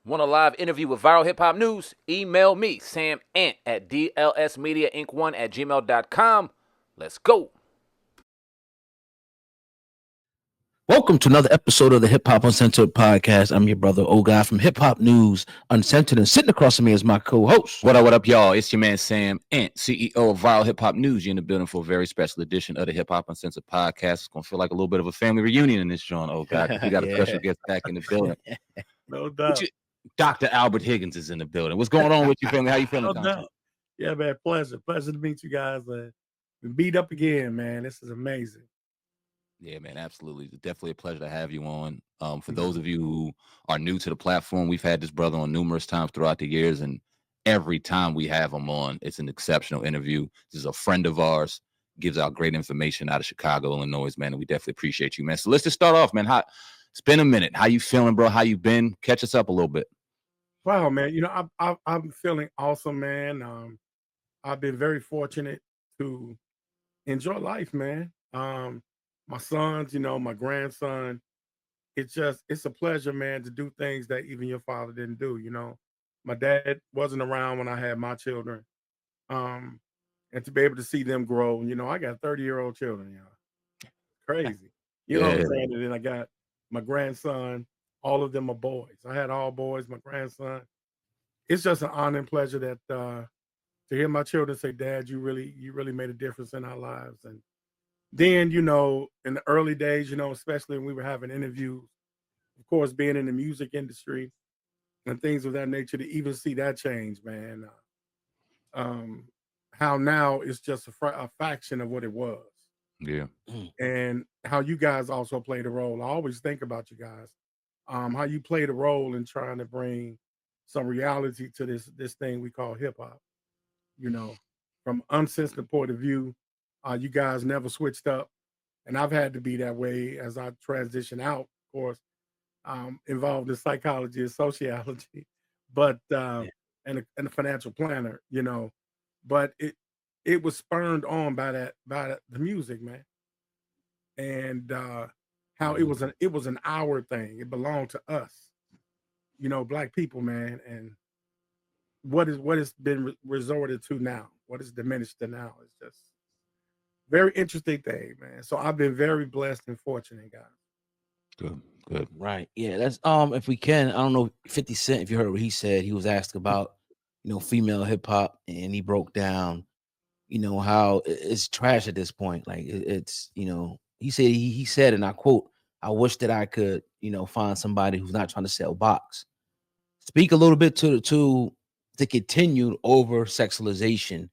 Want a live interview with Viral Hip Hop News? Email me, Sam Ant, at dlsmediainc1@gmail.com. Let's go. Welcome to another episode of the Hip Hop Uncensored podcast. I'm your brother, O Guy from Hip Hop News Uncensored, and sitting across from me is my co-host. What up, y'all? It's your man Sam Ant, CEO of Viral Hip Hop News. You're in the building for a very special edition of the Hip Hop Uncensored podcast. It's gonna feel like a little bit of a family reunion in this joint. Oh God, we got a special guest back in the building. No doubt. Dr. Albert Higgins is in the building. What's going on with you, family? How you feeling? No doubt. Yeah, man. Pleasure to meet you guys. We beat up again, man. This is amazing. Yeah, man, absolutely. It's definitely a pleasure to have you on. For those of you who are new to the platform, we've had this brother on numerous times throughout the years, and every time we have him on, it's an exceptional interview. This is a friend of ours, gives out great information out of Chicago, Illinois, man, and we definitely appreciate you, man. So let's just start off, man. It's been a minute. How you feeling, bro? How you been? Catch us up a little bit. Wow, man. I'm feeling awesome, man. I've been very fortunate to enjoy life, man. My sons, my grandson. It's a pleasure, man, to do things that even your father didn't do. My dad wasn't around when I had my children. And to be able to see them grow, I got 30-year-old children, crazy. You know what I'm saying? And then I got my grandson, all of them are boys. I had all boys, my grandson. It's just an honor and pleasure that to hear my children say, Dad, you really made a difference in our lives. And then, in the early days, especially when we were having interviews, of course, being in the music industry and things of that nature, to even see that change, man. How now it's just a fraction of what it was. Yeah. And how you guys also played a role. I always think about you guys, how you played a role in trying to bring some reality to this thing we call hip hop. From uncensored point of view, you guys never switched up, and I've had to be that way as I transition out, of course, involved in psychology and sociology, but and a financial planner, but it was spurned on by the music, man, and how it was an our thing. It belonged to us, Black people, man, and what has been resorted to now, what is diminished to now is just very interesting thing, man. So I've been very blessed and fortunate, guys. Good. Right. Yeah. That's if we can, I don't know, 50 Cent, if you heard what he said, he was asked about, female hip hop, and he broke down, how it's trash at this point. Like it's, he said, and I quote, I wish that I could, find somebody who's not trying to sell box. Speak a little bit to the continued over sexualization,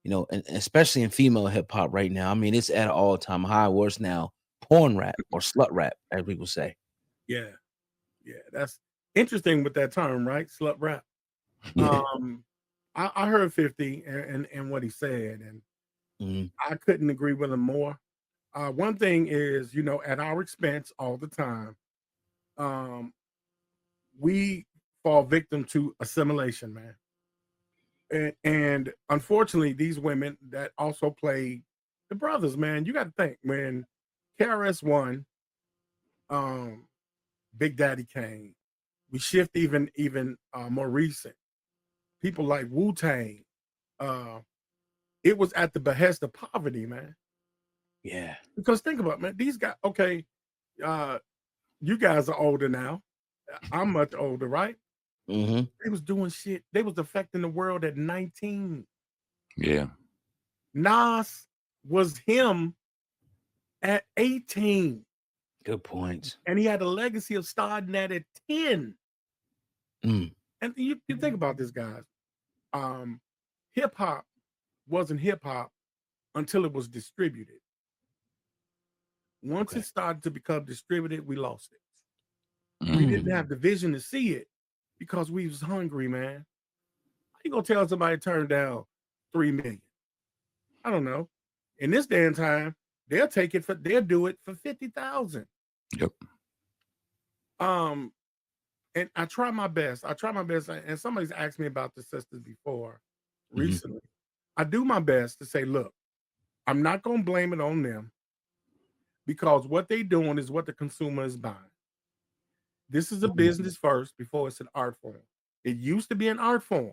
and especially in female hip hop right now. I mean, it's at an all-time high. Worse now, porn rap or slut rap, as people say. Yeah, that's interesting with that term, right? Slut rap. Yeah. I heard 50 and what he said, and I couldn't agree with him more. One thing is, at our expense all the time, we fall victim to assimilation, man. And unfortunately, these women that also play the brothers, man, you got to think when KRS-One, Big Daddy Kane, we shift even more recent. People like Wu-Tang, it was at the behest of poverty, man. Yeah. Because think about it, man, these guys, okay, you guys are older now. I'm much older, right? They was doing shit. They was affecting the world at 19. Yeah. Nas was him at 18. Good points. And he had a legacy of starting that at 10. And you think about this, guys. Hip hop wasn't hip hop until it was distributed. Once it started to become distributed, we lost it. We didn't have the vision to see it because we was hungry, man. How you gonna tell somebody to turn down 3 million? I don't know. In this day and time, they'll do it for 50,000. Yep. And I try my best. And somebody's asked me about the sisters before recently. I do my best to say, look, I'm not gonna blame it on them because what they doing is what the consumer is buying. This is a business first before it's an art form. It used to be an art form.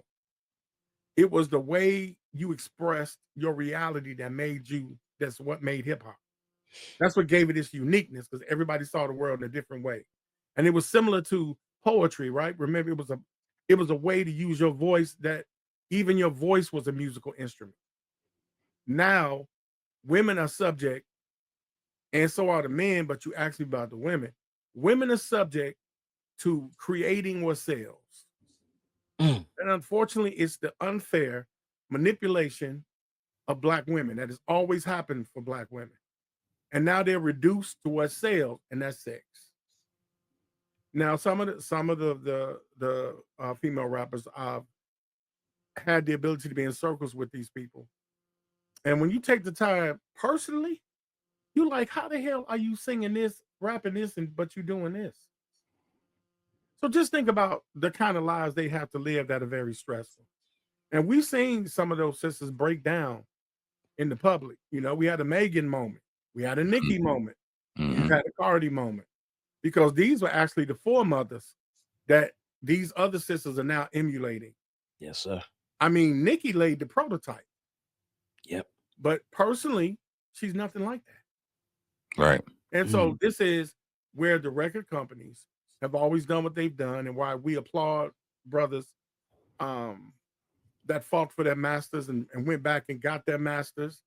It was the way you expressed your reality that made you, that's what made hip hop. That's what gave it its uniqueness, because everybody saw the world in a different way. And it was similar to poetry, right? Remember, it was a way to use your voice, that even your voice was a musical instrument. Now, women are subject, and so are the men, but you asked me about the women. Women are subject to creating what sells. Mm. And unfortunately, it's the unfair manipulation of Black women that has always happened for Black women. And now they're reduced to what sells, and that's sex. Now, some of the female rappers had the ability to be in circles with these people. And when you take the time personally, you're like, how the hell are you singing this, rapping this, but you're doing this? So just think about the kind of lives they have to live that are very stressful. And we've seen some of those sisters break down in the public. You know, we had a Megan moment. We had a Nicki moment. We've had a Cardi moment. Because these were actually the foremothers that these other sisters are now emulating. Yes, sir. I mean, Nicki laid the prototype. Yep. But personally, she's nothing like that. Right. And so this is where the record companies have always done what they've done, and why we applaud brothers that fought for their masters and went back and got their masters.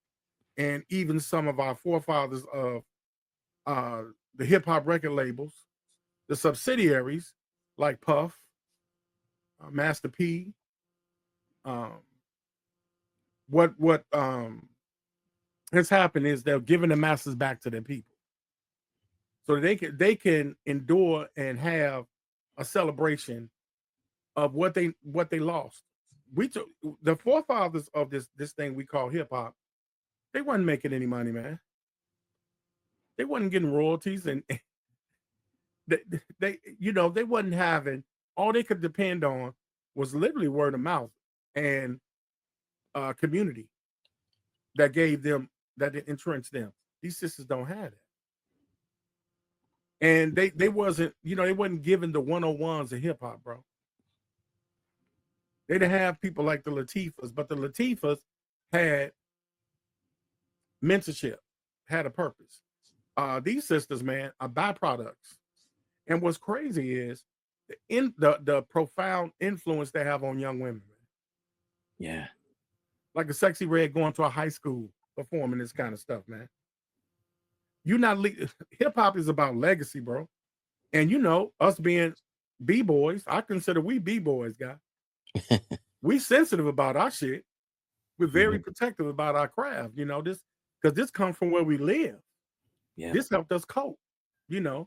And even some of our forefathers of the hip hop record labels, the subsidiaries like Puff, Master P. What has happened is they're giving the masters back to their people, so they can endure and have a celebration of what they lost. We took the forefathers of this thing we call hip hop. They wasn't making any money, man. They wasn't getting royalties, and they they wasn't having, all they could depend on was literally word of mouth and community that gave them, that entrenched them. These sisters don't have that. And they wasn't, they wasn't given the 101s of hip hop, bro. They didn't have people like the Latifahs, but the Latifahs had mentorship, had a purpose. These sisters, man, are byproducts. And what's crazy is the profound influence they have on young women, man. Yeah. Like a Sexy Red going to a high school performing this kind of stuff, man. You're not hip hop is about legacy, bro. And us being B-boys, I consider we B-boys, guy. We sensitive about our shit. We're very protective about our craft, this, because this comes from where we live. Yeah. This helped us cope, I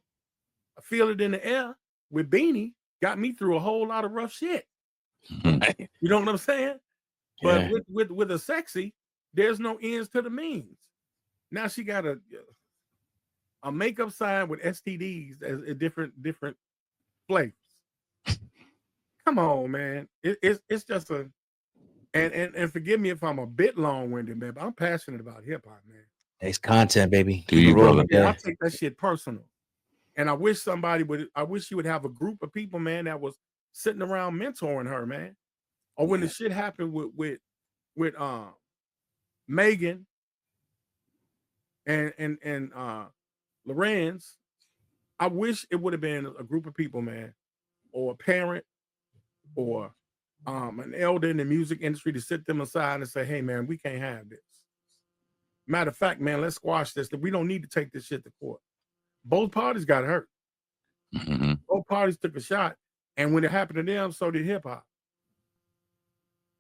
feel it in the air with Beanie, got me through a whole lot of rough shit. Right. You know what I'm saying? Yeah. But with a Sexy, there's no ends to the means. Now she got a makeup sign with STDs as a different flavors. Come on, man. It's just a, and forgive me if I'm a bit long-winded, man, but I'm passionate about hip hop, man. It's content, baby. Do you, brother? Yeah, I take that shit personal. And I wish you would have a group of people, man, that was sitting around mentoring her, man. Or when the shit happened with Megan and Lorenz, I wish it would have been a group of people, man, or a parent or an elder in the music industry to sit them aside and say, hey, man, we can't have this. Matter of fact, man, let's squash this. We don't need to take this shit to court. Both parties got hurt. Both parties took a shot. And when it happened to them, so did hip hop.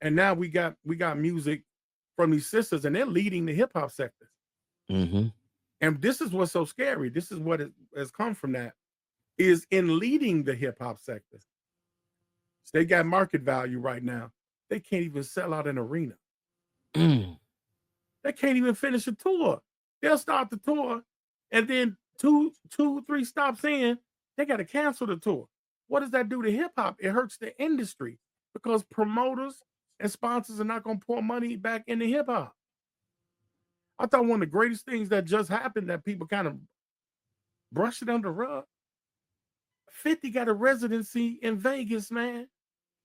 And now we got music from these sisters, and they're leading the hip hop sector. And this is what's so scary. This is what has come from that, is in leading the hip hop sector. So they got market value right now. They can't even sell out an arena. They can't even finish a tour. They'll start the tour, and then two, 3 stops in, they got to cancel the tour. What does that do to hip hop? It hurts the industry, because promoters and sponsors are not going to pour money back into hip hop. I thought one of the greatest things that just happened that people kind of brushed it under the rug, 50 got a residency in Vegas, man.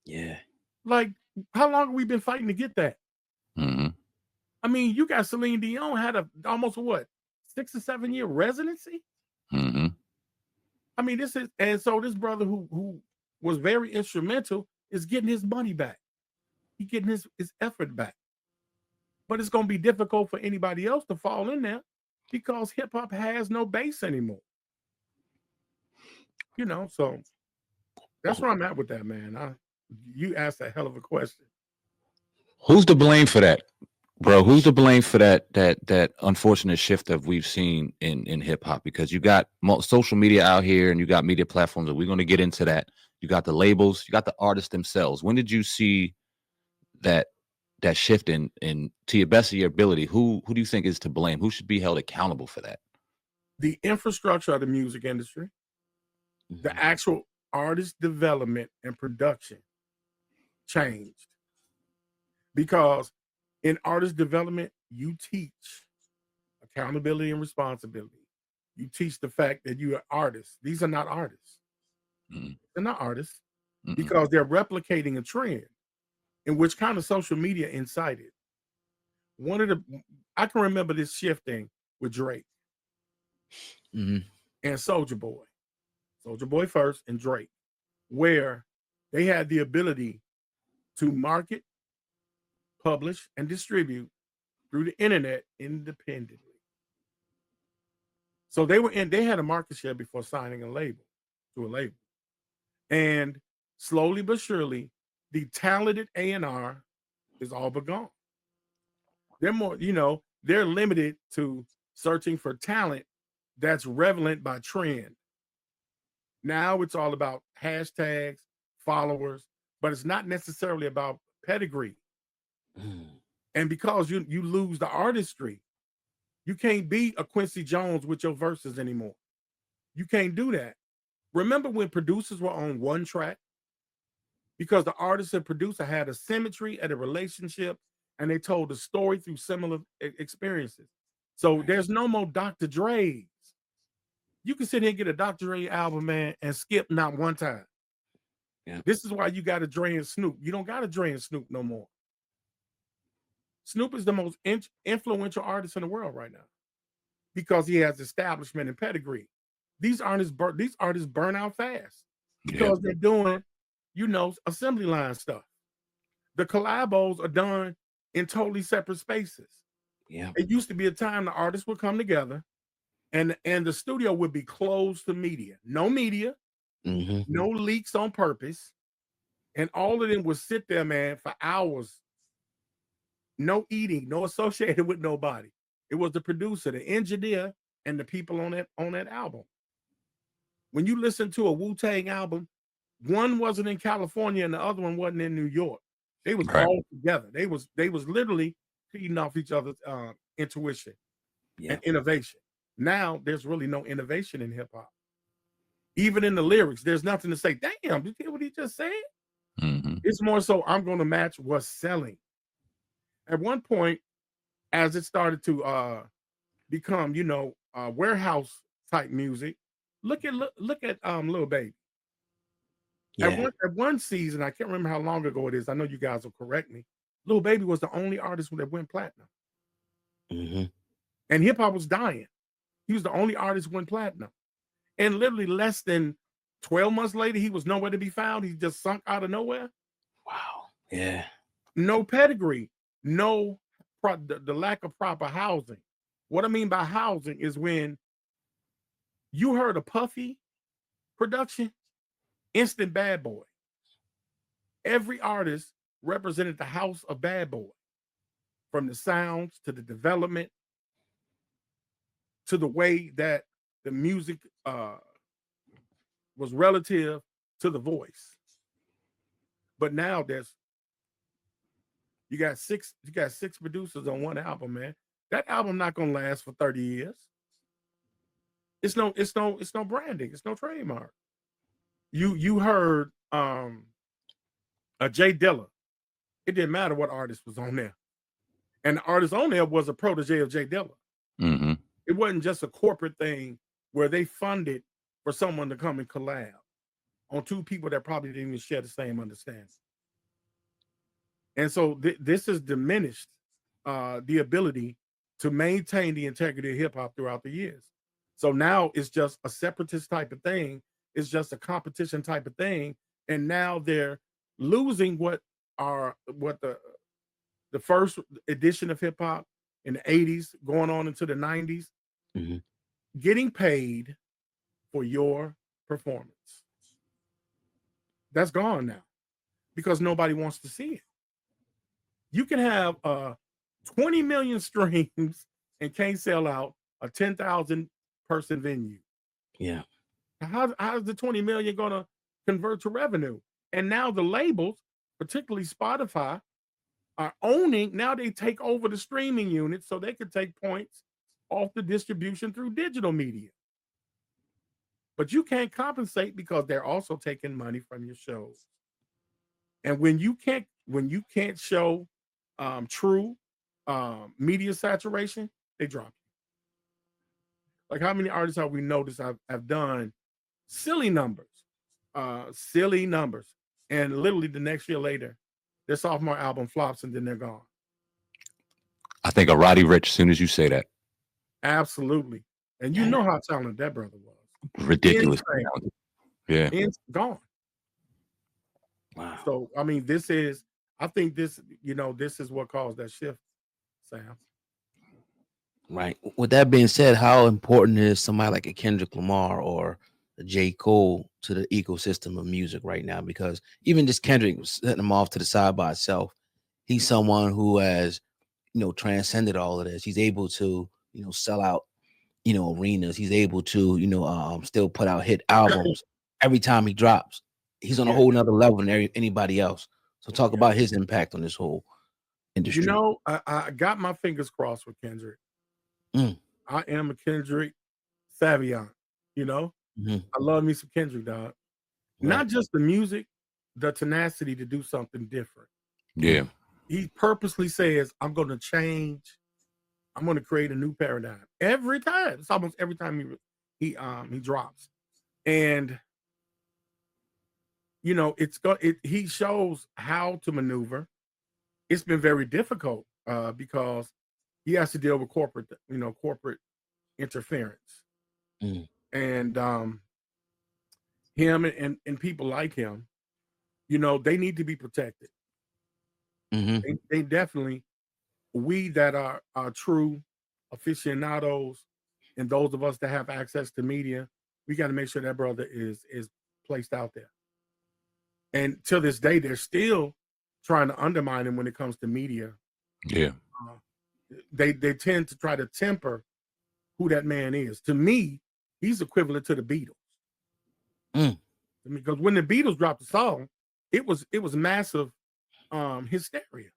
Yeah. Like, how long have we been fighting to get that? Mm-hmm. I mean, you got Celine Dion had almost 6 or 7 year residency. Mm-hmm. I mean, and so this brother who was very instrumental is getting his money back. He getting his effort back. But it's going to be difficult for anybody else to fall in there because hip hop has no base anymore. So that's where I'm at with that, man. You asked a hell of a question. Who's to blame for that, bro? Who's to blame for that unfortunate shift that we've seen in hip hop? Because you got social media out here, and you got media platforms, and we're going to get into that. You got the labels, you got the artists themselves. When did you see that shift in to your best of your ability? Who do you think is to blame? Who should be held accountable for that? The infrastructure of the music industry, the actual artist development and production changed. Because in artist development, you teach accountability and responsibility. You teach the fact that you are artists. These are not artists. They're not artists because they're replicating a trend in which kind of social media incited. I can remember this shifting with Drake and Soulja Boy. Soulja Boy first and Drake, where they had the ability to market, publish, and distribute through the internet independently. So they had a market share before signing to a label. And slowly but surely, the talented A&R is all but gone. They're more, they're limited to searching for talent that's relevant by trend. Now it's all about hashtags, followers, but it's not necessarily about pedigree. And because you lose the artistry, you can't be a Quincy Jones with your verses anymore. You can't do that. Remember when producers were on one track? Because the artist and producer had a symmetry and a relationship, and they told the story through similar experiences. So there's no more Dr. Dre's. You can sit here and get a Dr. Dre album, man, and skip not one time. Yeah. This is why you got a Dre and Snoop. You don't got a Dre and Snoop no more. Snoop is the most influential artist in the world right now because he has establishment and pedigree. These artists burn out fast because they're doing, assembly line stuff. The collabos are done in totally separate spaces. Yeah. It used to be a time the artists would come together and the studio would be closed to media. No media, no leaks on purpose. And all of them would sit there, man, for hours. No eating, no associated with nobody. It was the producer, the engineer, and the people on that album. When you listen to a Wu-Tang album, one wasn't in California and the other one wasn't in New York. They was all together. They was literally feeding off each other's intuition and innovation. Now there's really no innovation in hip hop. Even in the lyrics, there's nothing to say. Damn, did you hear what he just said? It's more so I'm going to match what's selling. At one point, as it started to become, warehouse type music, look at Lil Baby. Yeah. At one season, I can't remember how long ago it is. I know you guys will correct me. Lil Baby was the only artist that went platinum. And hip hop was dying. He was the only artist who went platinum. And literally less than 12 months later, he was nowhere to be found. He just sunk out of nowhere. Wow. Yeah. No pedigree. No, the lack of proper housing. What I mean by housing is when you heard a Puffy production, instant Bad Boy. Every artist represented the house of Bad Boy, from the sounds to the development to the way that the music was relative to the voice. But now you got six producers on one album, man. That album not gonna last for 30 years. It's no branding, it's no trademark. You heard a Jay Dilla. It didn't matter what artist was on there. And the artist on there was a protege of Jay Dilla. It wasn't just a corporate thing where they funded for someone to come and collab. on two people that probably didn't even share the same understanding. And so this has diminished the ability to maintain the integrity of hip hop throughout the years. So now it's just a separatist type of thing. It's just a competition type of thing. And now they're losing what the first edition of hip hop in the 80s going on into the 90s, getting paid for your performance. That's gone now because nobody wants to see it. You can have 20 million streams and can't sell out a 10,000 person venue. Yeah. How's the 20 million going to convert to revenue? And now the labels, particularly Spotify, are owning. Now they take over the streaming unit so they could take points off the distribution through digital media. But you can't compensate because they're also taking money from your shows. And when you can't show true media saturation, they drop you. Like how many artists have we noticed have done silly numbers, and literally the next year later, their sophomore album flops and then they're gone. I think of Roddy Ricch as soon as you say that. Absolutely. And you know how talented that brother was. Ridiculous. Yeah. It's gone. Wow. So, I mean, I think this is what caused that shift, Sam. Right. With that being said, how important is somebody like a Kendrick Lamar or a J. Cole to the ecosystem of music right now? Because even just Kendrick was setting him off to the side by itself. He's someone who has, transcended all of this. He's able to, sell out, arenas. He's able to, still put out hit albums every time he drops. He's on a whole nother level than anybody else. So talk about his impact on this whole industry. I got my fingers crossed with Kendrick. I am a Kendrick savant, I love me some Kendrick, dog. Right. Not just the music, the tenacity to do something different. Yeah. He purposely says, I'm going to change. I'm going to create a new paradigm every time. It's almost every time he drops. And he shows how to maneuver. It's been very difficult because he has to deal with corporate interference. And him and people like him, they need to be protected. They definitely, we that are true aficionados and those of us that have access to media, we got to make sure that brother is placed out there. And till this day, they're still trying to undermine him when it comes to media. Yeah. They tend to try to temper who that man is. To me, he's equivalent to the Beatles. Because when the Beatles dropped the song, it was massive hysteria.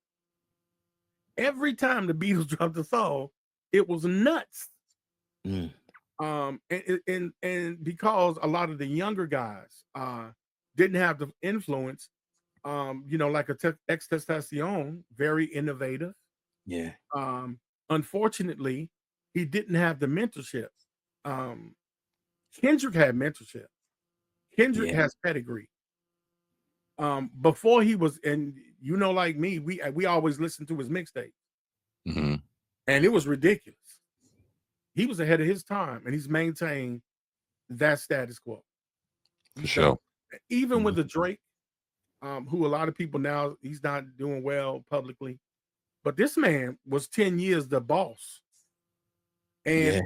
Every time the Beatles dropped the song, it was nuts. And because a lot of the younger guys didn't have the influence, like Extentacion, very innovative. Yeah. Unfortunately, he didn't have the mentorship. Kendrick had mentorship. Kendrick has pedigree. Before he was, and like me, we always listened to his mixtape, and it was ridiculous. He was ahead of his time, and he's maintained that status quo. For sure. Even with the Drake, who a lot of people now, he's not doing well publicly, but this man was 10 years the boss, and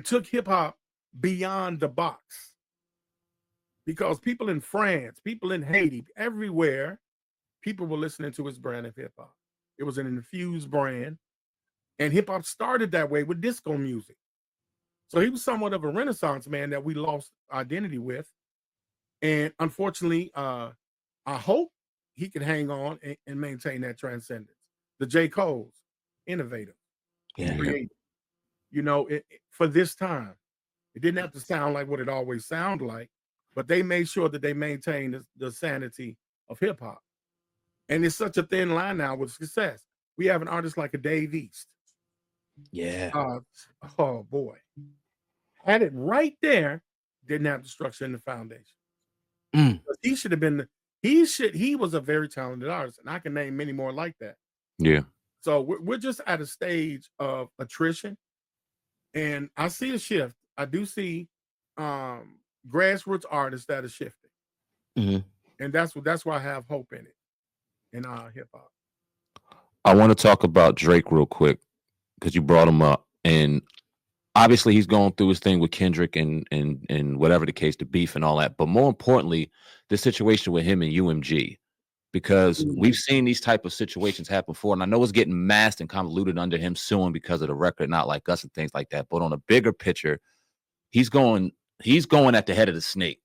took hip hop beyond the box. Because people in France, people in Haiti, everywhere, people were listening to his brand of hip hop. It was an infused brand, and hip hop started that way with disco music. So he was somewhat of a renaissance man that we lost identity with. And unfortunately, I hope he can hang on and maintain that transcendence. The J. Cole's, innovative, creative. For this time, it didn't have to sound like what it always sounded like, but they made sure that they maintained the sanity of hip hop. And it's such a thin line now with success. We have an artist like a Dave East. Yeah. Oh boy. Had it right there, didn't have the structure and the foundation. He should have been. He was a very talented artist, and I can name many more like that. Yeah. So we're just at a stage of attrition, and I see a shift. I do see grassroots artists that are shifting, and that's why I have hope in it in hip hop. I want to talk about Drake real quick because you brought him up, and obviously he's going through his thing with Kendrick and whatever the case, the beef and all that. But more importantly, the situation with him and UMG, because we've seen these type of situations happen before, and I know it's getting masked and convoluted under him suing because of the record Not Like Us and things like that. But on a bigger picture, he's going at the head of the snake,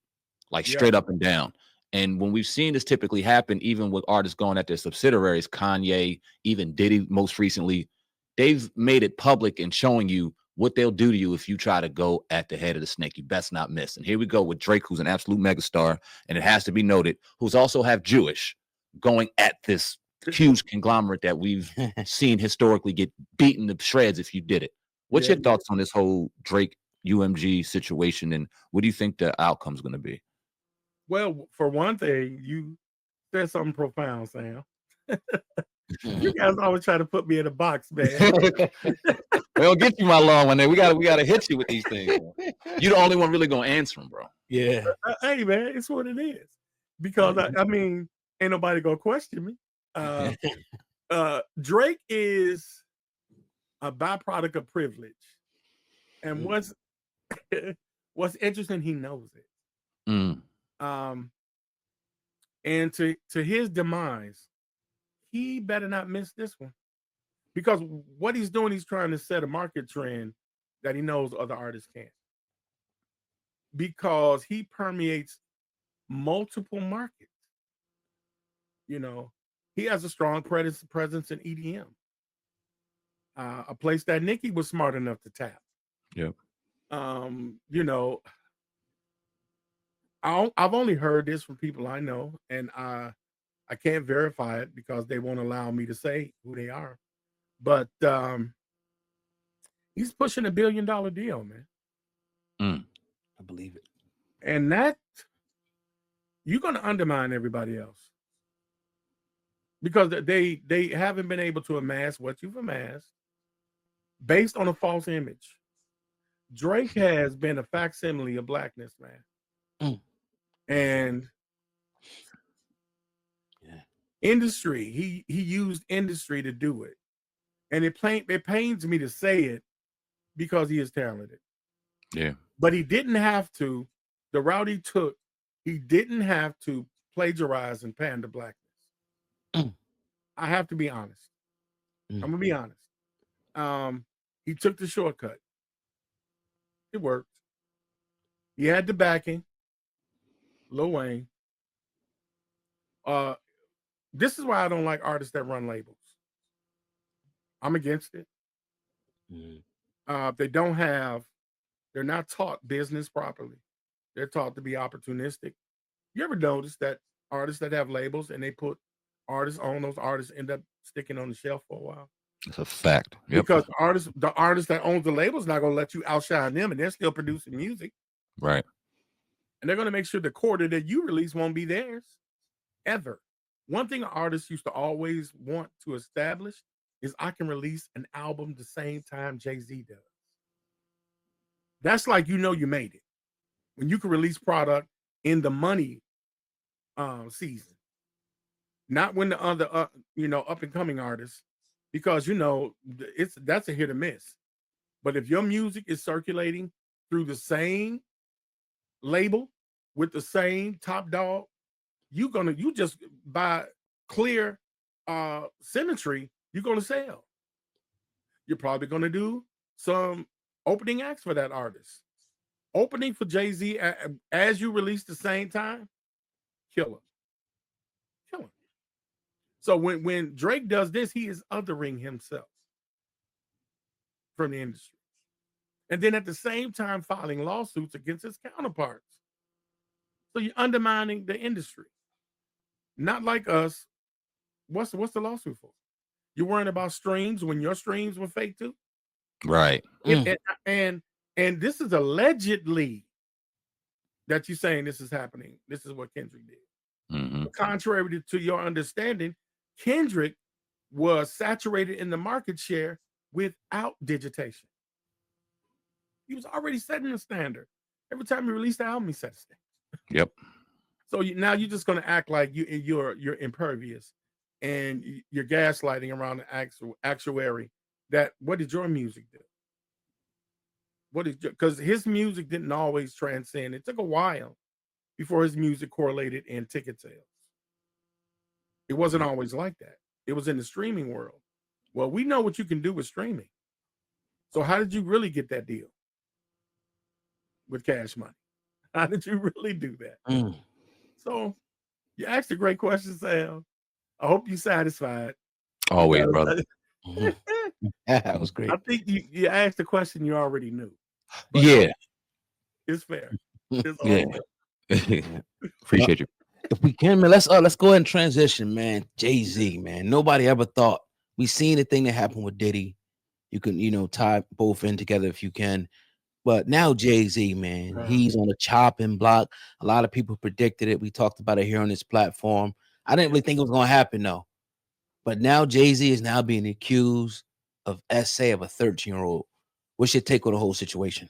like straight up and down. And when we've seen this typically happen, even with artists going at their subsidiaries, Kanye, even Diddy most recently, they've made it public and showing you what they'll do to you if you try to go at the head of the snake. You best not miss. And here we go with Drake, who's an absolute megastar, and it has to be noted, who's also half Jewish, going at this huge conglomerate that we've seen historically get beaten to shreds if you did it. What's your thoughts on this whole Drake UMG situation, and what do you think the outcome's going to be? Well, for one thing, you said something profound, Sam. You guys always try to put me in a box, man. We don't get you my long one there. We gotta hit you with these things. You're the only one really gonna answer them, bro. Yeah. Hey, man, it's what it is. Because I mean, ain't nobody gonna question me. Drake is a byproduct of privilege, and what's interesting, he knows it. And to his demise, he better not miss this one, because what he's doing, he's trying to set a market trend that he knows other artists can't, because he permeates multiple markets. You know, he has a strong presence in EDM, a place that Nicki was smart enough to tap. Yep. You know, I've only heard this from people I know, and I can't verify it because they won't allow me to say who they are. But he's pushing $1 billion deal, man. I believe it. And that, you're going to undermine everybody else, because they haven't been able to amass what you've amassed based on a false image. Drake has been a facsimile of blackness, man. And industry, he used industry to do it. And it pains me to say it, because he is talented. Yeah. But he didn't have to. The route he took, he didn't have to plagiarize and pander blackness. I have to be honest. I'm gonna be honest. He took the shortcut. It worked. He had the backing. Lil Wayne. This is why I don't like artists that run labels. I'm against it. They're not taught business properly. They're taught to be opportunistic. You ever notice that artists that have labels and they put artists on, those artists end up sticking on the shelf for a while? It's a fact. Yep. Because the artist that owns the label is not going to let you outshine them, and they're still producing music. Right. And they're going to make sure the quarter that you release won't be theirs ever. One thing an artist used to always want to establish is, I can release an album the same time Jay-Z does. That's like, you made it. When you can release product in the money season. Not when the other up and coming artists, because that's a hit or miss. But if your music is circulating through the same label with the same top dog, you just by clear symmetry, you're gonna sell. You're probably gonna do some opening acts for that artist. Opening for Jay-Z as you release the same time, killer. So when Drake does this, he is othering himself from the industry. And then at the same time filing lawsuits against his counterparts. So you're undermining the industry. Not like us. What's the lawsuit for? You're worrying about streams when your streams were fake too? Right. And this is allegedly that you're saying this is happening. This is what Kendrick did. Mm-hmm. But contrary to your understanding, Kendrick was saturated in the market share without digitation. He was already setting the standard. Every time he released the album, he set a standard. Yep. So now you're just going to act like you're impervious, and you're gaslighting around the actuary. That what did your music do? Because his music didn't always transcend. It took a while before his music correlated in ticket sales. It wasn't always like that. It was in the streaming world. Well, we know what you can do with streaming. So how did you really get that deal with Cash Money? How did you really do that? So you asked a great question, Sam. I hope you're satisfied. Always, brother. That was great. I think you asked a question you already knew. Yeah. It's fair. It's all Yeah. fair. Appreciate you. If we can, man, let's go ahead and transition, man. Jay-Z, man. Nobody ever thought we seen the thing that happened with Diddy. You can, tie both in together if you can. But now Jay-Z, man, he's on the chopping block. A lot of people predicted it. We talked about it here on this platform. I didn't really think it was going to happen, though. But now Jay-Z is now being accused of essay of a 13-year-old. What's your take on the whole situation?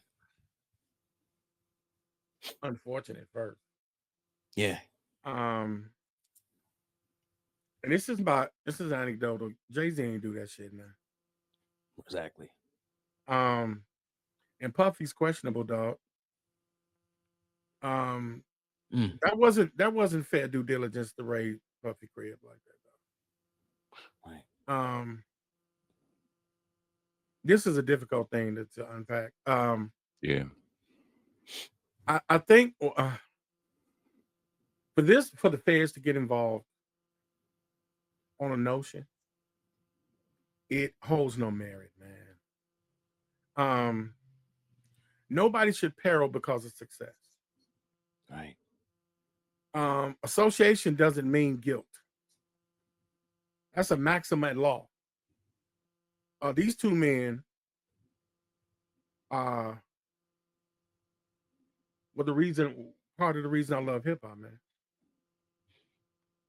Unfortunate first. Yeah. And this is anecdotal. Jay-Z ain't do that shit now. Exactly. And Puffy's questionable, dog. That wasn't fair due diligence to raid Puffy crib like that, though. Right. This is a difficult thing to unpack. Yeah. I think for the feds to get involved on a notion, it holds no merit, man. Nobody should peril because of success. Right. Association doesn't mean guilt. That's a maxim at law. These two men were part of the reason I love hip hop,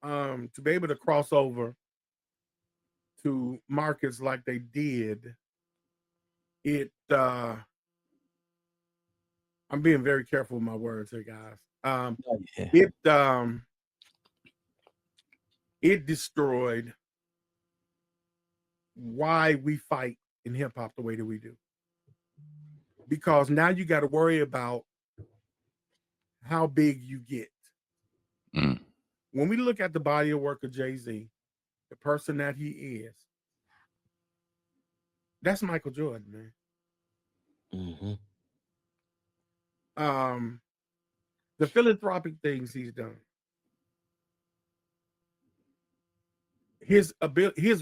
man. To be able to cross over to markets like they did, I'm being very careful with my words here, guys. It destroyed why we fight in hip hop the way that we do. Because now you got to worry about how big you get. When we look at the body of work of Jay-Z, the person that he is, that's Michael Jordan, man. The philanthropic things he's done, his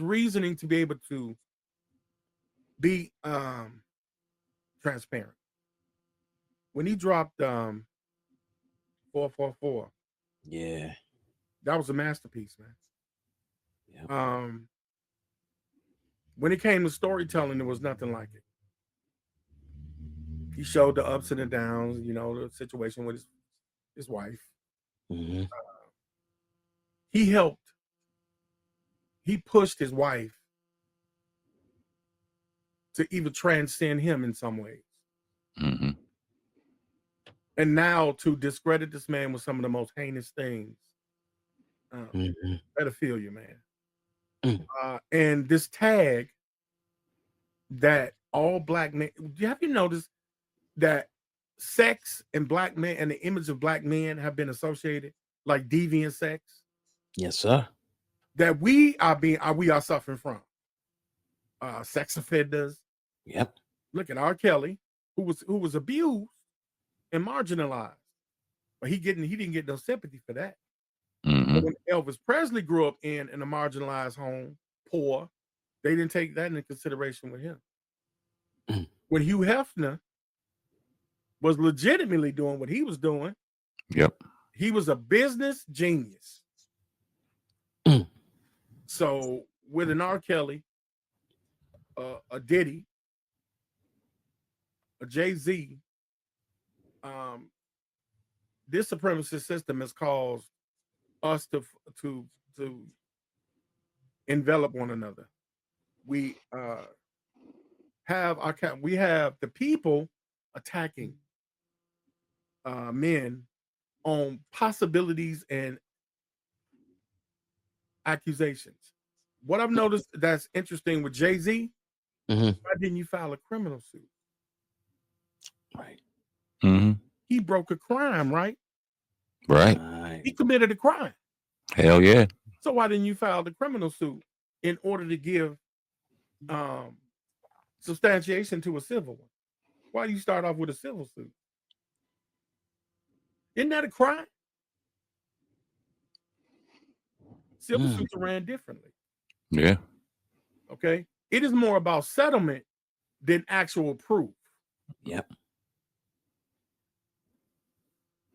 reasoning to be able to be transparent. When he dropped 444, yeah, that was a masterpiece, man. Yep. When it came to storytelling, there was nothing like it. He showed the ups and the downs, the situation with his wife. He pushed his wife to even transcend him in some ways. And now to discredit this man with some of the most heinous things, pedophilia, man. And this tag that all black men, have you noticed that sex and black men and the image of black men have been associated, like deviant sex? Yes, sir. That we are suffering from. Sex offenders. Yep. Look at R. Kelly, who was abused and marginalized, but he didn't get no sympathy for that. But when Elvis Presley grew up in a marginalized home, poor, they didn't take that into consideration with him. When Hugh Hefner was legitimately doing what he was doing, he was a business genius. So with an R. Kelly, a Diddy, a Jay-Z, this supremacist system has caused us to envelop one another. We have the people attacking men on possibilities and accusations. What I've noticed that's interesting with Jay-Z, why didn't you file a criminal suit? Right. He broke a crime, right? Right. He committed a crime. Hell yeah. So why didn't you file the criminal suit in order to give substantiation to a civil one? Why do you start off with a civil suit? Isn't that a crime? Civil suits are ran differently. Yeah. Okay. It is more about settlement than actual proof. Yep.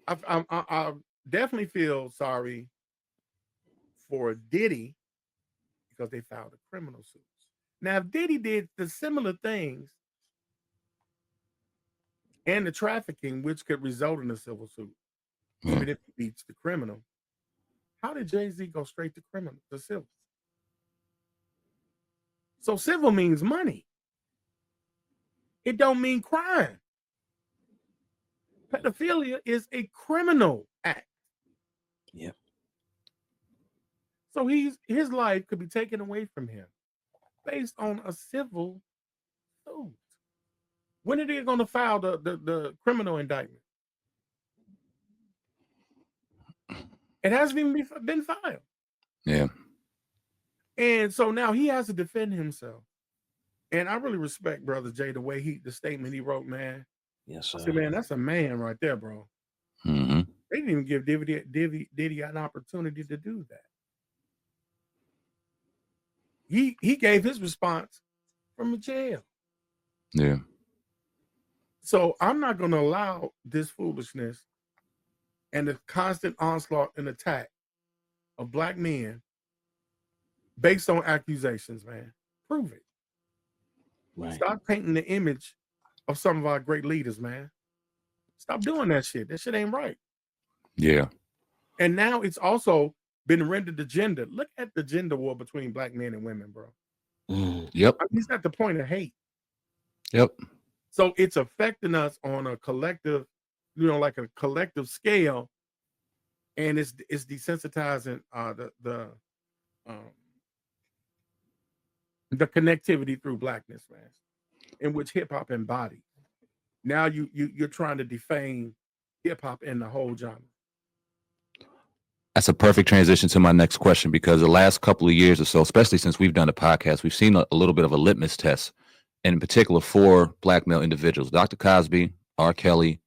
I definitely feel sorry for Diddy because they filed a criminal suit. Now, if Diddy did the similar things and the trafficking, which could result in a civil suit, even if he beats the criminal, how did Jay-Z go straight to civil? So civil means money. It don't mean crime. Pedophilia is a criminal act. Yep. So his life could be taken away from him based on a civil suit. When are they going to file the criminal indictment? It hasn't even been filed. Yeah. And so now he has to defend himself. And I really respect Brother Jay, the statement he wrote, man. Yes, sir. I said, man, that's a man right there, bro. They didn't even give Diddy an opportunity to do that. He gave his response from the jail. Yeah. So I'm not going to allow this foolishness and the constant onslaught and attack of black men based on accusations, man. Prove it. Right. Stop painting the image of some of our great leaders, man. Stop doing that shit. That shit ain't right. Yeah. And now it's also been rendered to gender. Look at the gender war between black men and women, bro. Yep. I mean, it's at the point of hate. Yep. So it's affecting us on a collective, like a collective scale, and it's desensitizing the connectivity through blackness, man, in which hip hop embodies. Now you're trying to defame hip hop and the whole genre. That's a perfect transition to my next question, because the last couple of years or so, especially since we've done the podcast, we've seen a little bit of a litmus test, and in particular for black male individuals. Dr. Cosby, R. Kelly,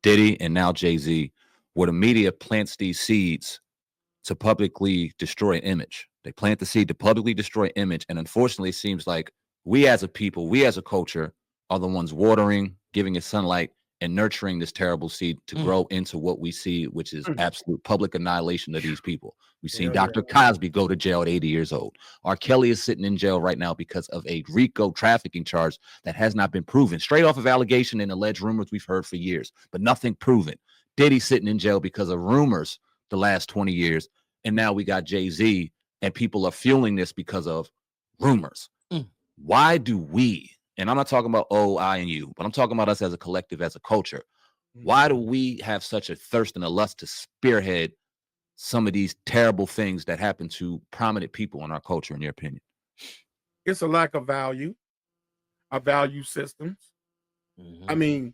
Diddy, and now Jay-Z, where the media plants these seeds to publicly destroy an image. They plant the seed to publicly destroy image, and unfortunately, it seems like we as a people, we as a culture, are the ones watering, giving it sunlight, and nurturing this terrible seed to grow into what we see, which is absolute public annihilation of these people. We've seen Dr. Cosby go to jail at 80 years old. R. Kelly is sitting in jail right now because of a RICO trafficking charge that has not been proven, straight off of allegation and alleged rumors we've heard for years, but nothing proven. Diddy sitting in jail because of rumors the last 20 years. And now we got Jay-Z, and people are fueling this because of rumors. Why do we, and I'm not talking about I and you, but I'm talking about us as a collective, as a culture. Why do we have such a thirst and a lust to spearhead some of these terrible things that happen to prominent people in our culture, in your opinion? It's a lack of value, our value systems. I mean,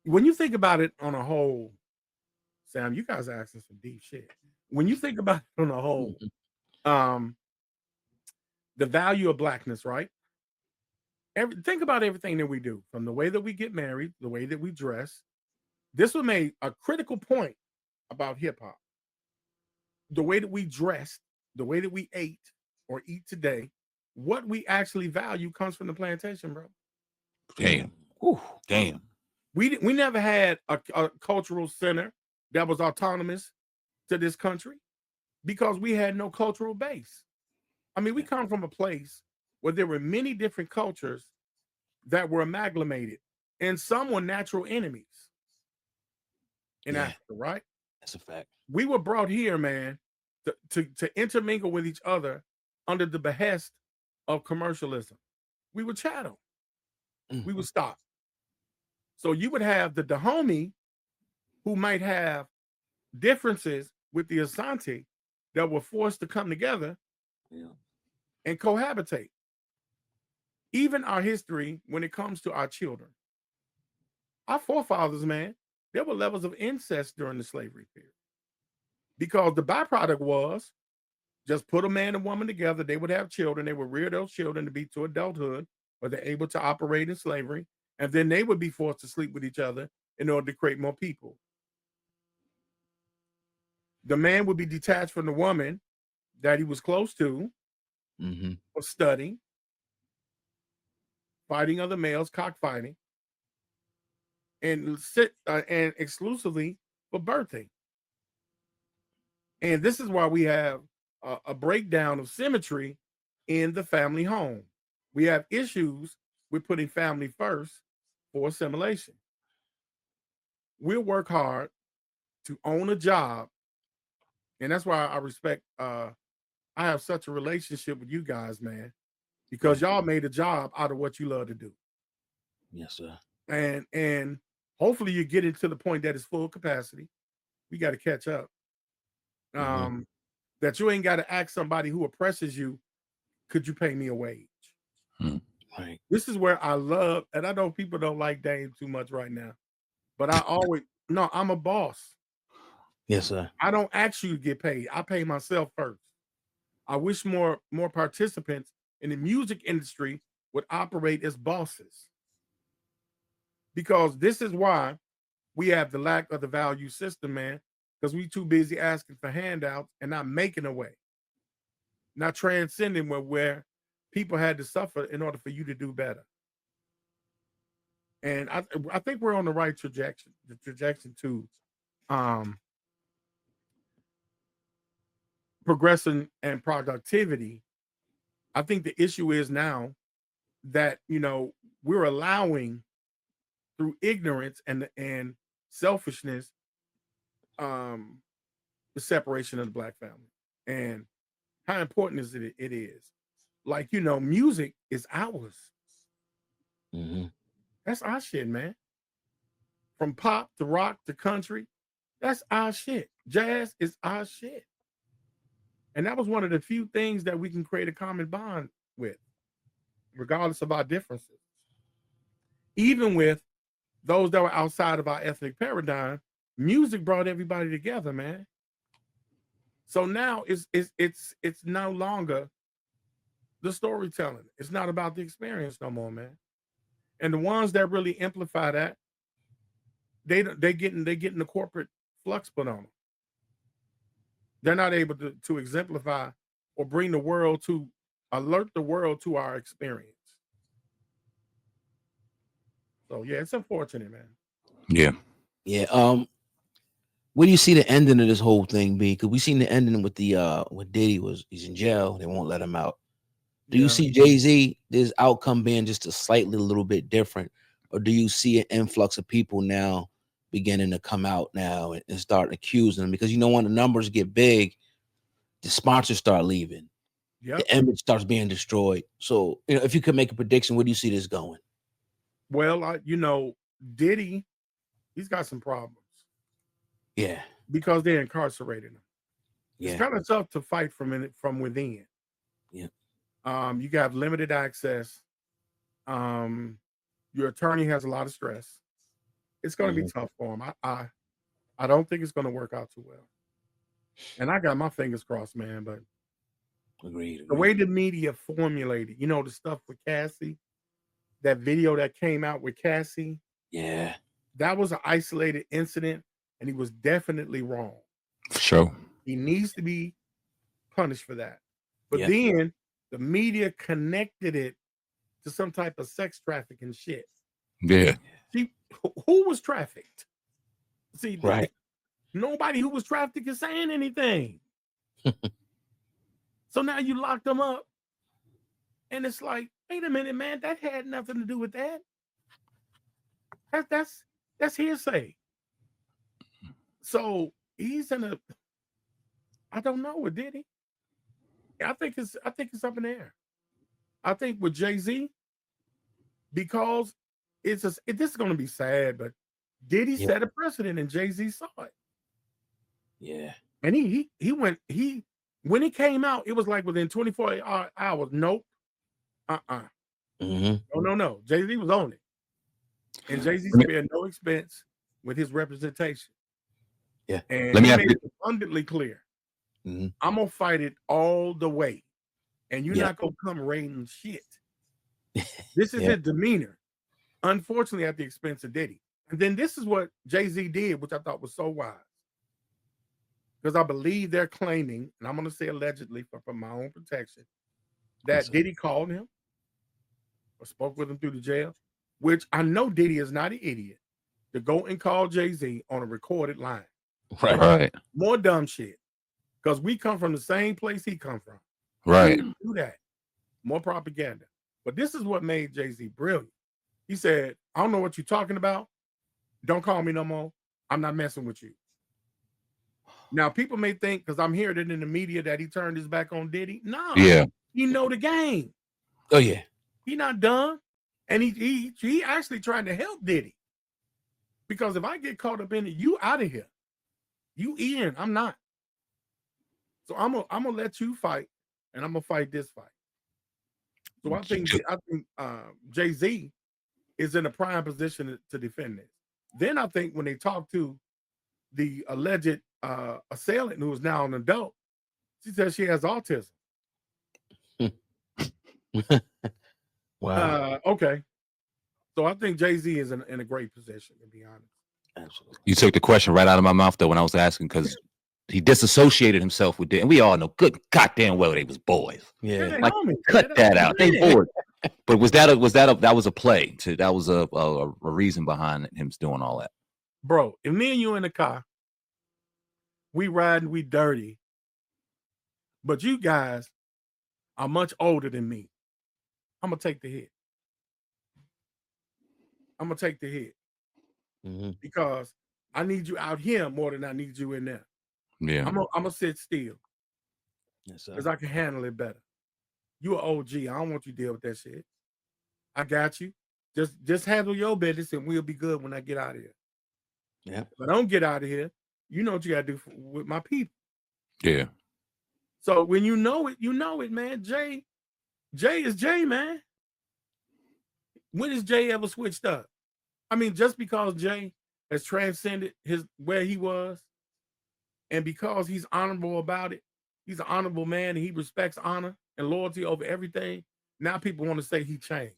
when you think about it on a whole, Sam, you guys are asking some deep shit. When you think about it on a whole, the value of blackness, right? Think about everything that we do, from the way that we get married, the way that we dress. This was made a critical point about hip hop. The way that we dressed, the way that we ate or eat today, what we actually value comes from the plantation, bro. Damn. Damn. We never had a cultural center that was autonomous to this country because we had no cultural base. I mean, we come from a place where there were many different cultures that were amalgamated, and some were natural enemies in Africa, right? That's a fact. We were brought here, man, to intermingle with each other under the behest of commercialism. We were chattel. We would stop. So you would have the Dahomey who might have differences with the Asante that were forced to come together and cohabitate. Even our history, when it comes to our children, our forefathers, man, there were levels of incest during the slavery period because the byproduct was just put a man and woman together. They would have children. They would rear those children to be to adulthood, or they're able to operate in slavery. And then they would be forced to sleep with each other in order to create more people. The man would be detached from the woman that he was close to, for studying, fighting other males, cockfighting, and and exclusively for birthing. And this is why we have a breakdown of symmetry in the family home. We have issues with putting family first for assimilation. We'll work hard to own a job, and that's why I respect. I have such a relationship with you guys, man, because y'all made a job out of what you love to do. Yes, sir. And hopefully you get it to the point that it's full capacity. We got to catch up. That you ain't got to ask somebody who oppresses you, could you pay me a wage? Right. This is where I love, and I know people don't like Dame too much right now, but I'm a boss. Yes, sir. I don't ask you to get paid. I pay myself first. I wish more participants in the music industry would operate as bosses. Because this is why we have the lack of the value system, man, because we too busy asking for handouts and not making a way. Not transcending where people had to suffer in order for you to do better. And I think we're on the right trajectory to progression and productivity. I think the issue is now that we're allowing through ignorance and selfishness the separation of the Black family. And how important is it is. Like, music is ours. That's our shit, man. From pop to rock to country, that's our shit. Jazz is our shit. And that was one of the few things that we can create a common bond with, regardless of our differences. Even with those that were outside of our ethnic paradigm, music brought everybody together, man. So now it's no longer the storytelling. It's not about the experience no more, man. And the ones that really amplify that, they getting the corporate flux put on them. They're not able to exemplify or bring the world to alert the world to our experience. So yeah, it's unfortunate, man. Yeah. Yeah. Where do you see the ending of this whole thing be? Because we seen the ending with with Diddy he's in jail. They won't let him out. Do you see Jay-Z, this outcome being just a little bit different? Or do you see an influx of people now beginning to come out now and start accusing them? Because when the numbers get big, the sponsors start leaving. The image starts being destroyed. So, if you could make a prediction, where do you see this going? Well, Diddy, he's got some problems. Yeah. Because they incarcerated him. Yeah. It's kind of tough to fight from within. Yeah. You got limited access. Your attorney has a lot of stress. It's going to be tough for him. I don't think it's going to work out too well. And I got my fingers crossed, man. But agreed. The way the media formulated, the stuff with Cassie, that video that came out with Cassie. Yeah. That was an isolated incident, and he was definitely wrong. For sure. He needs to be punished for that. But then the media connected it to some type of sex trafficking shit. Yeah. See, who was trafficked? See, right. Nobody who was trafficked is saying anything. So now you locked them up. And it's like, wait a minute, man, that had nothing to do with that. That's hearsay. So he's in a. I don't know with Diddy. I think it's up in the air. I think with Jay-Z, because this is going to be sad, but Diddy set a precedent and Jay-Z saw it. Yeah. And when it came out, it was like within 24 hours. Nope. No. Jay-Z was on it. And Jay-Z spared no expense with his representation. Yeah. And Let me he ask made you- it abundantly clear. I'm gonna fight it all the way. And you're not gonna come raiding shit. This is his demeanor. Unfortunately, at the expense of Diddy. And then this is what Jay-Z did, which I thought was so wise. Because I believe they're claiming, and I'm going to say allegedly for my own protection, that Diddy called him or spoke with him through the jail, which I know Diddy is not an idiot to go and call Jay-Z on a recorded line. Right. More dumb shit. Because we come from the same place he come from. Right. Do that. More propaganda. But this is what made Jay-Z brilliant. He said, I don't know what you're talking about. Don't call me no more. I'm not messing with you. Now, people may think, because I'm hearing it in the media, that he turned his back on Diddy. No. Yeah. He know the game. Oh, yeah. He not done. And he actually trying to help Diddy. Because if I get caught up in it, you out of here. You in. I'm not. So I'm gonna let you fight, and I'm gonna fight this fight. So I think Jay-Z is in a prime position to defend this. Then I think when they talk to the alleged assailant, who is now an adult, she says she has autism. Wow. Okay. So I think Jay-Z is in a great position, to be honest. Absolutely. You took the question right out of my mouth though when I was asking, because he disassociated himself with Diddy, and we all know good goddamn well they was boys. Yeah. Like, cut that out. They bored. But that was a play to that was a reason behind him doing all that. Bro, if me and you in the car, we riding, we dirty, but you guys are much older than me. I'm gonna take the hit. I'm gonna take the hit because I need you out here more than I need you in there. Yeah. I'm gonna sit still Yes, because I can handle it better. You an OG. I don't want you to deal with that shit. I got you. Just handle your business and we'll be good when I get out of here. Yeah. If I don't get out of here, you know what you gotta do with my people. Yeah. So when you know it, man. Jay is Jay, man. When has Jay ever switched up? I mean, just because Jay has transcended where he was, and because he's honorable about it, he's an honorable man and he respects honor and loyalty over everything. Now people want to say he changed.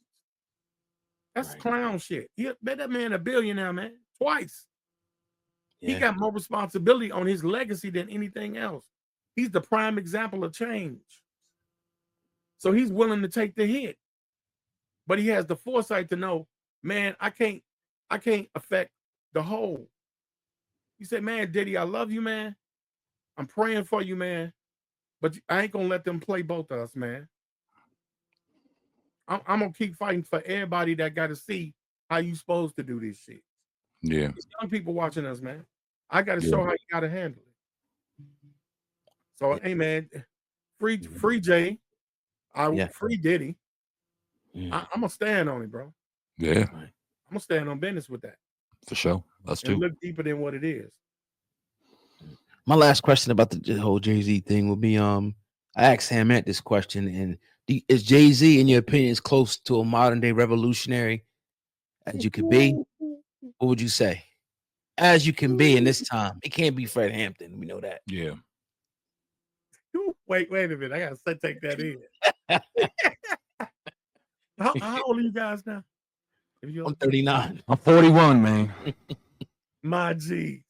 That's clown shit. That man a billionaire, man. Twice. Yeah. He got more responsibility on his legacy than anything else. He's the prime example of change. So he's willing to take the hit. But he has the foresight to know, man, I can't affect the whole. He said, man, Diddy, I love you, man. I'm praying for you, man. But I ain't gonna let them play both of us, man. I'm gonna keep fighting for everybody that got to see how you supposed to do this shit. Yeah. There's young people watching us, man. I got to show how you got to handle it. So, hey, man, free Jay. Free Diddy. I'm gonna stand on it, bro. Yeah. I'm gonna stand on business with that. For sure. Us And too. look deeper than what it is. My last question about the whole Jay-Z thing would be, I asked Sam Ant this question, and is Jay-Z, in your opinion, as close to a modern day revolutionary as you could be? What would you say? As you can be in this time. It can't be Fred Hampton. We know that. Yeah. Wait a minute. I gotta take that in. How old are you guys now? I'm 39. I'm 41, man. My G.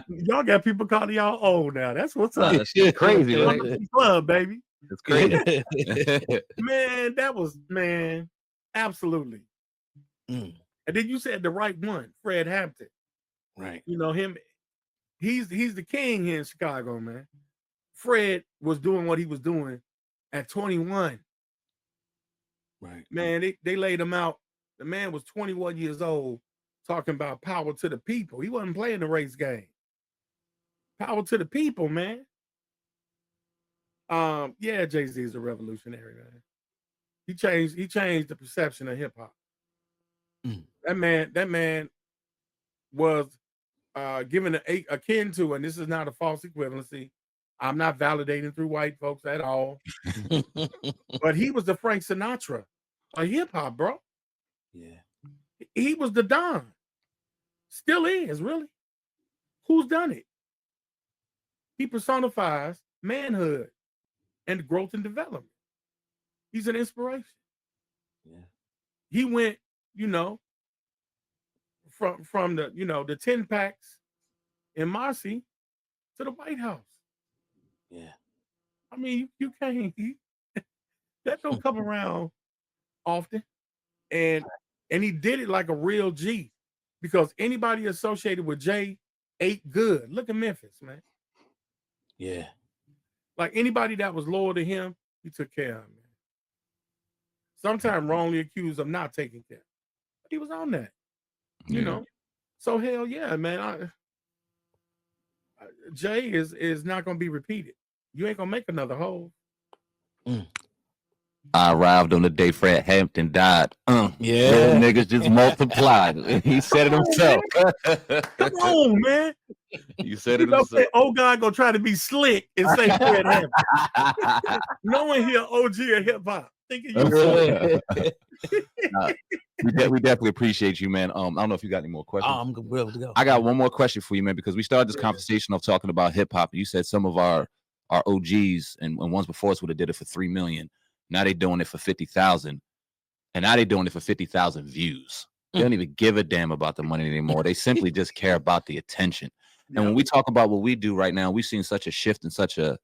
Y'all got people calling y'all old now. That's what's up. Shit crazy, Welcome man. to the club, baby. It's crazy. Man, that was absolutely. And then you said the right one, Fred Hampton. Right. You know him. He's the king here in Chicago, man. Fred was doing what he was doing at 21. Right. Man, they laid him out. The man was 21 years old, talking about power to the people. He wasn't playing the race game. Power to the people, man. Yeah, Jay-Z is a revolutionary, man. He changed the perception of hip hop. That man was given akin to, and this is not a false equivalency. I'm not validating through white folks at all. But he was the Frank Sinatra of hip hop, bro. Yeah. He was the Don. Still is, really. Who's done it? He personifies manhood and growth and development. He's an inspiration. Yeah. He went, from the, the 10 packs in Marcy to the White House. Yeah. I mean, you can't, that don't come around often. And he did it like a real G, because anybody associated with Jay ate good. Look at Memphis, man. Yeah. Like anybody that was loyal to him, he took care of, man. Sometimes wrongly accused of not taking care. But he was on that, you know. So hell yeah, man. Jay is not gonna be repeated. You ain't gonna make another hole. I arrived on the day Fred Hampton died. Yeah. Little niggas just multiplied. He said it himself. Come on, man. You said it himself. Say, oh God, gonna try to be slick and say Fred Hampton. No one here OG of hip hop. Thinking you. We definitely appreciate you, man. I don't know if you got any more questions. I'm ready to go. I got one more question for you, man, because we started this conversation of talking about hip hop. You said some of our OGs and ones before us would have did it for 3 million. Now they're doing it for 50,000, and now they're doing it for 50,000 views. They don't even give a damn about the money anymore. They simply just care about the attention. And when we talk about what we do right now, we've seen such a shift and such a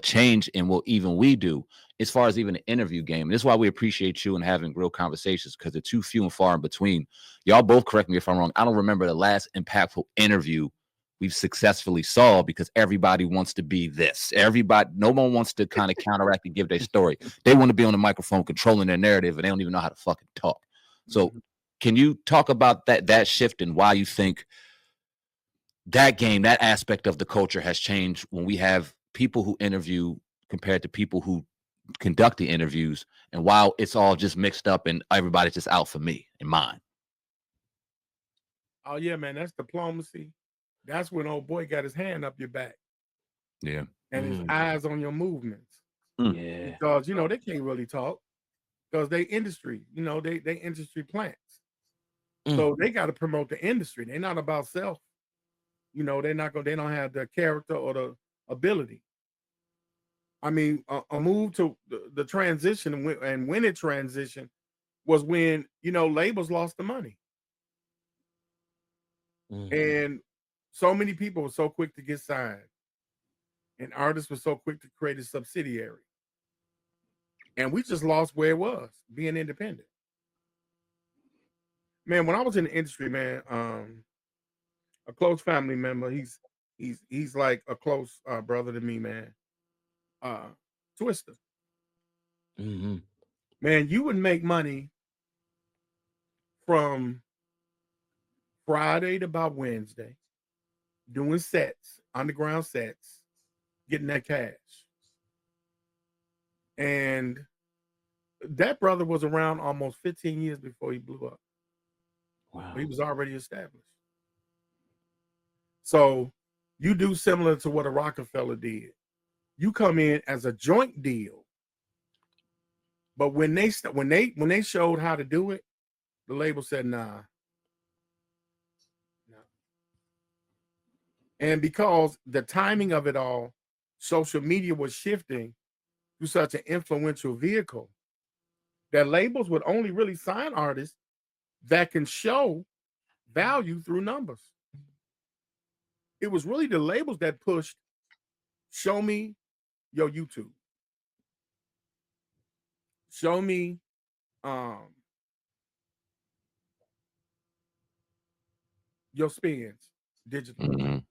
change in what even we do, as far as even the interview game. This is why we appreciate you and having real conversations, because they're too few and far in between. Y'all both correct me if I'm wrong. I don't remember the last impactful interview we've successfully saw, because everybody wants to be this. No one wants to kind of counteract and give their story. They want to be on the microphone controlling their narrative, and they don't even know how to fucking talk. So can you talk about that shift and why you think that game, that aspect of the culture has changed when we have people who interview compared to people who conduct the interviews, and while it's all just mixed up and everybody's just out for me and mine? Oh yeah, man, that's diplomacy. That's when old boy got his hand up your back. Yeah. And his eyes on your movements. Yeah. Because, they can't really talk because they industry, they industry plants. So they got to promote the industry. They're not about self. They don't have the character or the ability. I mean, a move to the transition, and when it transitioned was when, labels lost the money. And so many people were so quick to get signed, and artists were so quick to create a subsidiary. And we just lost where it was, being independent. Man, when I was in the industry, man, a close family member, he's like a close brother to me, man. Twister. Man, you would make money from Friday to about Wednesday, doing sets, underground sets, getting that cash. And that brother was around almost 15 years before he blew up. Wow. He was already established. So you do similar to what a Rockefeller did. You come in as a joint deal. But when they showed how to do it, the label said, nah. No. And because the timing of it all, social media was shifting to such an influential vehicle that labels would only really sign artists that can show value through numbers. It was really the labels that pushed, show me your YouTube. Show me your spins digitally.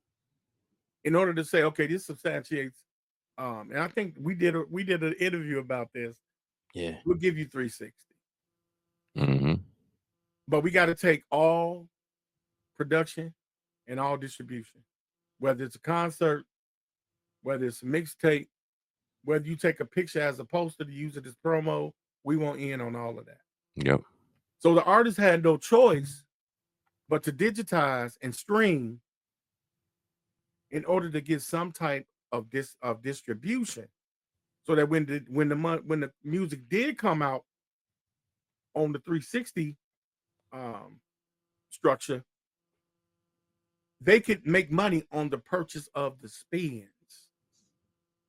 In order to say, okay, this substantiates. And I think we did an interview about this. Yeah. We'll give you 360. But we got to take all production and all distribution, whether it's a concert, whether it's a mixtape, whether you take a picture as a poster to use it as promo, we want in on all of that. Yep. So the artist had no choice but to digitize and stream in order to get some type of distribution, so that when the music did come out on the 360 structure, they could make money on the purchase of the spins,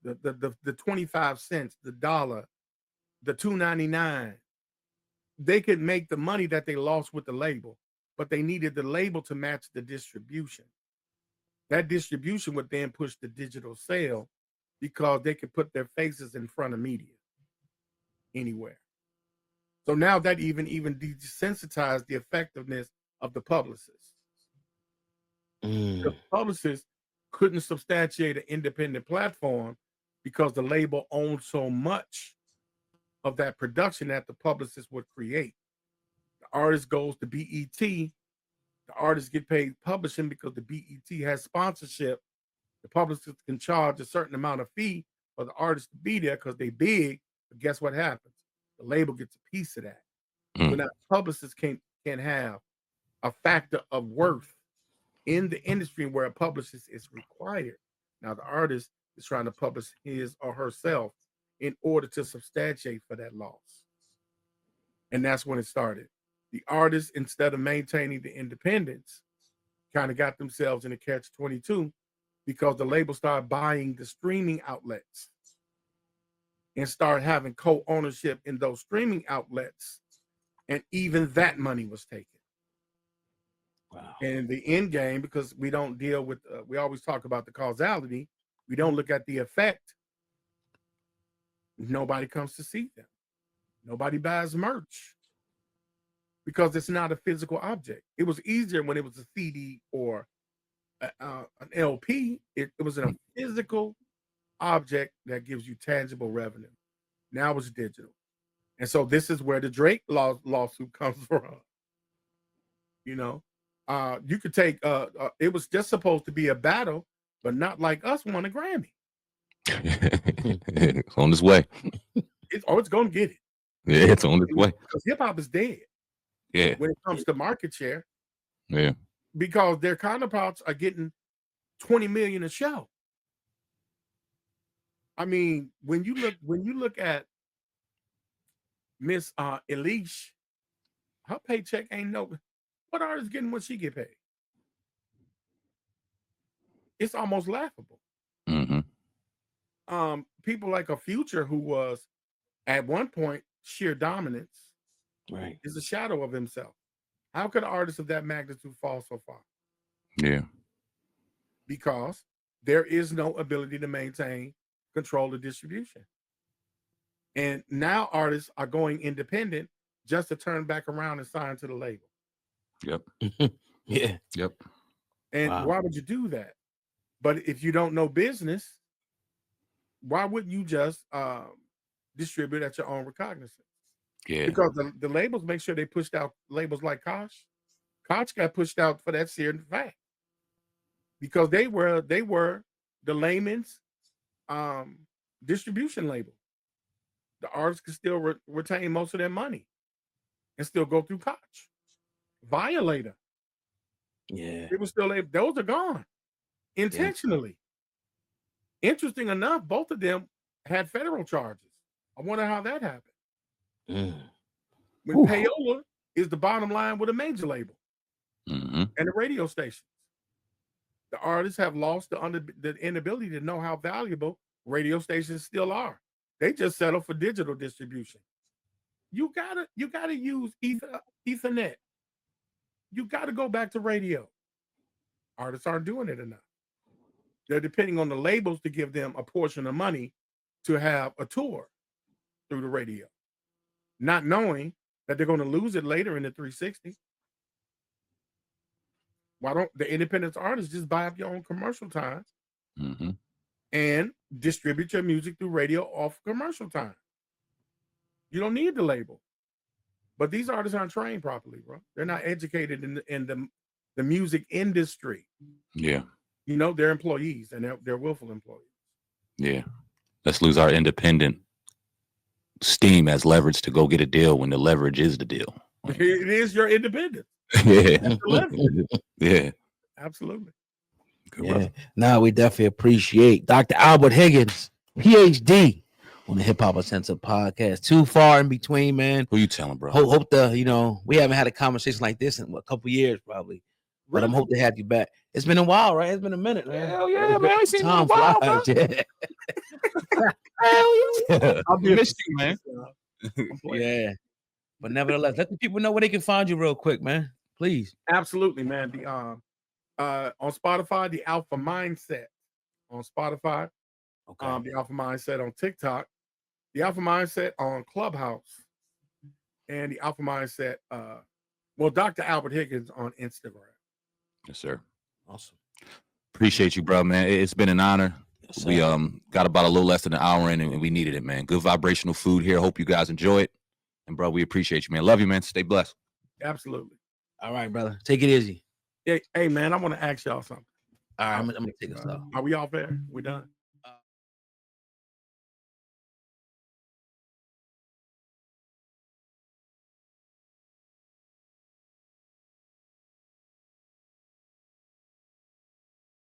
the 25 cents, the dollar, the $2.99. They could make the money that they lost with the label, but they needed the label to match the distribution. That distribution would then push the digital sale because they could put their faces in front of media anywhere. So now that even desensitized the effectiveness of the publicists. The publicists couldn't substantiate an independent platform because the label owned so much of that production that the publicist would create. The artist goes to BET. The artists get paid publishing because the BET has sponsorship. The publicist can charge a certain amount of fee for the artist to be there because they big. But guess what happens? The label gets a piece of that. So now publicists can have a factor of worth in the industry where a publicist is required. Now the artist is trying to publish his or herself in order to substantiate for that loss. And that's when it started. The artists, instead of maintaining the independence, kind of got themselves in a catch-22 because the label started buying the streaming outlets and started having co-ownership in those streaming outlets. And even that money was taken. Wow. And the end game, because we don't deal with, we always talk about the causality, we don't look at the effect. Nobody comes to see them. Nobody buys merch because it's not a physical object. It was easier when it was a CD or an LP. It was a physical object that gives you tangible revenue. Now it's digital. And so this is where the Drake lawsuit comes from. You know, you could take, it was just supposed to be a battle, but Not Like Us won a Grammy. It's on its way. It's going to get it. Yeah, it's on its way. Because hip hop is dead. Yeah. When it comes to market share. Yeah. Because their counterparts are getting 20 million a show. I mean, when you look at Miss Elish, her paycheck ain't no. What artist getting what she get paid? It's almost laughable. People like a Future, who was at one point sheer dominance, right, is a shadow of himself. How could an artist of that magnitude fall so far? Yeah. Because there is no ability to maintain control of distribution. And now artists are going independent just to turn back around and sign to the label. Yep. Yeah. Yep. And why would you do that? But if you don't know business, why wouldn't you just distribute at your own recognizance? Yeah. Because the labels make sure they pushed out labels like Koch. Koch got pushed out for that sheer fact. Because they were the layman's distribution label. The artists could still retain most of their money and still go through Koch. Violator. Yeah. It was still those are gone intentionally. Yeah. Interesting enough, both of them had federal charges. I wonder how that happened. When payola is the bottom line with a major label and the radio stations. The artists have lost the inability to know how valuable radio stations still are. They just settle for digital distribution. You gotta use Ethernet. You gotta go back to radio. Artists aren't doing it enough. They're depending on the labels to give them a portion of money to have a tour through the radio, not knowing that they're going to lose it later in the 360. Why don't the independent artists just buy up your own commercial time and distribute your music through radio off commercial time? You don't need the label. But these artists aren't trained properly, bro. They're not educated in the music industry. Yeah. You know, they're employees and they're willful employees. Yeah. Let's lose our independent steam as leverage to go get a deal when the leverage is the deal. It is your independence. Yeah. Yeah. Absolutely. Good Yeah. brother. Now we definitely appreciate Dr. Albert Higgins, PhD, on the Hip Hop Uncensored podcast. Too far in between, man. Who you telling, bro? Hope we haven't had a conversation like this in a couple years, probably. But I'm hope to have you back. It's been a while, right? It's been a minute, man. Hell yeah, man. I ain't seen you in a Time while, flies, bro. yeah. Hell yeah. I'll be Missed you, man. Yeah. But nevertheless, let the people know where they can find you real quick, man. Please. Absolutely, man. The on Spotify, the Alpha Mindset on Spotify. Okay. The Alpha Mindset on TikTok, the Alpha Mindset on Clubhouse, and the Alpha Mindset, Dr. Albert Higgins on Instagram. Yes, sir. Awesome. Appreciate you, bro, man. It's been an honor. Yes, We got about a little less than an hour in, and we needed it, man. Good vibrational food here. Hope you guys enjoy it. And bro, we appreciate you, man. Love you, man. Stay blessed. Absolutely. All right, brother. Take it easy. Hey, man, I want to ask y'all something. All right, I'm gonna take us out. Are we off air? We done?